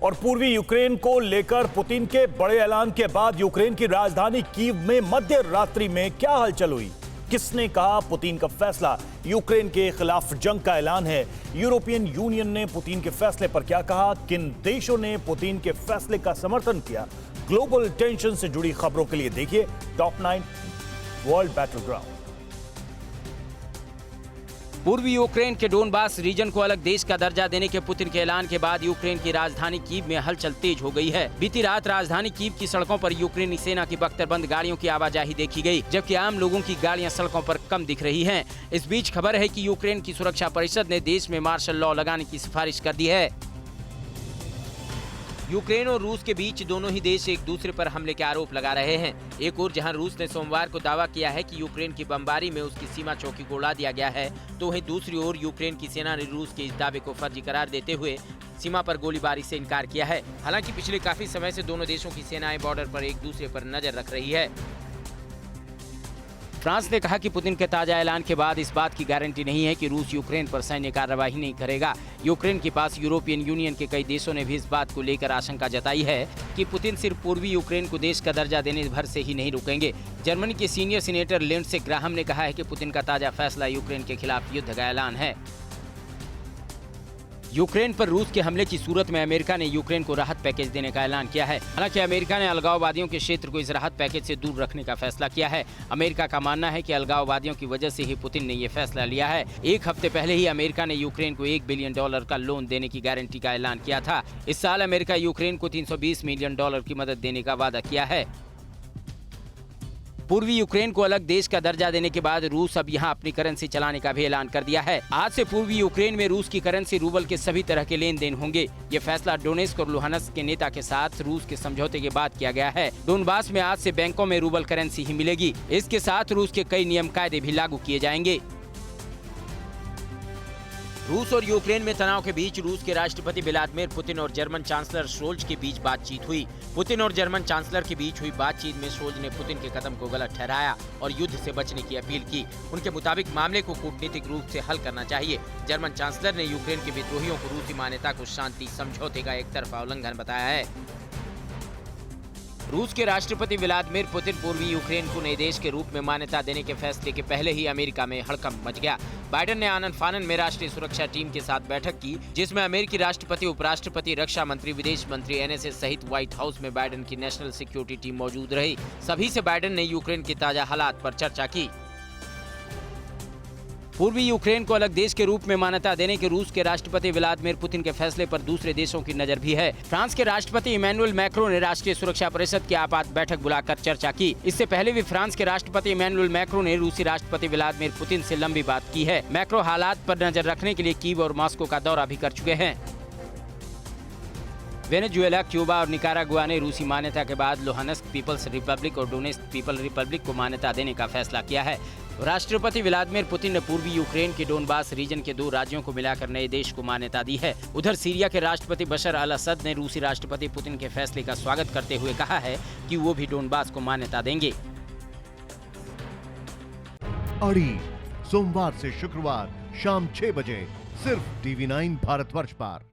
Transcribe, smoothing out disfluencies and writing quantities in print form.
और पूर्वी यूक्रेन को लेकर पुतिन के बड़े ऐलान के बाद यूक्रेन की राजधानी कीव में मध्य रात्रि में क्या हलचल हुई? किसने कहा पुतिन का फैसला यूक्रेन के खिलाफ जंग का ऐलान है? यूरोपियन यूनियन ने पुतिन के फैसले पर क्या कहा? किन देशों ने पुतिन के फैसले का समर्थन किया? ग्लोबल टेंशन से जुड़ी खबरों के लिए देखिए टॉप 9 वर्ल्ड बैटलग्राउंड। पूर्वी यूक्रेन के डोनबास रीजन को अलग देश का दर्जा देने के पुतिन के ऐलान के बाद यूक्रेन की राजधानी कीव में हलचल तेज हो गई है। बीती रात राजधानी कीव की सड़कों पर यूक्रेनी सेना की बख्तरबंद गाड़ियों की आवाजाही देखी गई, जबकि आम लोगों की गाड़ियां सड़कों पर कम दिख रही हैं। इस बीच खबर है कि यूक्रेन की सुरक्षा परिषद ने देश में मार्शल लॉ लगाने की सिफारिश कर दी है। यूक्रेन और रूस के बीच दोनों ही देश एक दूसरे पर हमले के आरोप लगा रहे हैं। एक ओर जहां रूस ने सोमवार को दावा किया है कि यूक्रेन की बमबारी में उसकी सीमा चौकी को उड़ा दिया गया है, तो वहीं दूसरी ओर यूक्रेन की सेना ने रूस के इस दावे को फर्जी करार देते हुए सीमा पर गोलीबारी से इनकार किया है। हालांकि पिछले काफी समय से दोनों देशों की सेनाएं बॉर्डर पर एक दूसरे पर नजर रख रही है। फ्रांस ने कहा कि पुतिन के ताजा ऐलान के बाद इस बात की गारंटी नहीं है कि रूस यूक्रेन पर सैन्य कार्रवाई नहीं करेगा। यूक्रेन के पास यूरोपियन यूनियन के कई देशों ने भी इस बात को लेकर आशंका जताई है कि पुतिन सिर्फ पूर्वी यूक्रेन को देश का दर्जा देने भर से ही नहीं रुकेंगे। जर्मनी के सीनियर सीनेटर लिंडसे ग्राहम ने कहा है कि पुतिन का ताजा फैसला यूक्रेन के खिलाफ युद्ध का ऐलान है। यूक्रेन पर रूस के हमले की सूरत में अमेरिका ने यूक्रेन को राहत पैकेज देने का ऐलान किया है। हालांकि अमेरिका ने अलगाववादियों के क्षेत्र को इस राहत पैकेज से दूर रखने का फैसला किया है। अमेरिका का मानना है कि अलगाववादियों की वजह से ही पुतिन ने ये फैसला लिया है। एक हफ्ते पहले ही अमेरिका ने यूक्रेन को $1 बिलियन का लोन देने की गारंटी का ऐलान किया था। इस साल अमेरिका यूक्रेन को $320 मिलियन की मदद देने का वादा किया है। पूर्वी यूक्रेन को अलग देश का दर्जा देने के बाद रूस अब यहां अपनी करेंसी चलाने का भी ऐलान कर दिया है। आज से पूर्वी यूक्रेन में रूस की करेंसी रूबल के सभी तरह के लेन देन होंगे। ये फैसला डोनेस्क और लुहानस्क के नेता के साथ रूस के समझौते के बाद किया गया है। डोनबास में आज से बैंकों में रूबल करेंसी ही मिलेगी। इसके साथ रूस के कई नियम कायदे भी लागू किए जाएंगे। रूस और यूक्रेन में तनाव के बीच रूस के राष्ट्रपति व्लादिमीर पुतिन और जर्मन चांसलर शोल्ज के बीच बातचीत हुई। पुतिन और जर्मन चांसलर के बीच हुई बातचीत में शोल्ज ने पुतिन के कदम को गलत ठहराया और युद्ध से बचने की अपील की। उनके मुताबिक मामले को कूटनीतिक रूप से हल करना चाहिए। जर्मन चांसलर ने यूक्रेन के विद्रोहियों को रूसी मान्यता को शांति समझौते का एक तरफा उल्लंघन बताया है। रूस के राष्ट्रपति व्लादिमीर पुतिन पूर्वी यूक्रेन को नए देश के रूप में मान्यता देने के फैसले के पहले ही अमेरिका में हड़कंप मच गया। बाइडेन ने आनन फानन में राष्ट्रीय सुरक्षा टीम के साथ बैठक की, जिसमें अमेरिकी राष्ट्रपति, उपराष्ट्रपति, रक्षा मंत्री, विदेश मंत्री, NSA सहित व्हाइट हाउस में बाइडेन की नेशनल सिक्योरिटी टीम मौजूद रही। सभी से बाइडेन ने यूक्रेन के ताजा हालात पर चर्चा की। पूर्वी यूक्रेन को अलग देश के रूप में मान्यता देने के रूस के राष्ट्रपति व्लादिमीर पुतिन के फैसले पर दूसरे देशों की नजर भी है। फ्रांस के राष्ट्रपति इमैनुअल मैक्रो ने राष्ट्रीय सुरक्षा परिषद की आपात बैठक बुलाकर चर्चा की। इससे पहले भी फ्रांस के राष्ट्रपति इमैनुअल मैक्रो ने रूसी राष्ट्रपति व्लादिमीर पुतिन से लंबी बात की है। मैक्रो हालात पर नजर रखने के लिए कीव और मॉस्को का दौरा भी कर चुके हैं। वेनेजुएला, क्यूबा और निकारागुआ ने रूसी मान्यता के बाद लुहानस्क पीपल्स रिपब्लिक और डोनेस्क पीपल रिपब्लिक को मान्यता देने का फैसला किया है। राष्ट्रपति व्लादिमीर पुतिन ने पूर्वी यूक्रेन के डोनबास रीजन के 2 राज्यों को मिलाकर नए देश को मान्यता दी है। उधर सीरिया के राष्ट्रपति बशर अल असद ने रूसी राष्ट्रपति पुतिन के फैसले का स्वागत करते हुए कहा है कि वो भी डोनबास को मान्यता देंगे। अड़ी सोमवार से शुक्रवार शाम 6 बजे सिर्फ TV9 भारतवर्ष पर।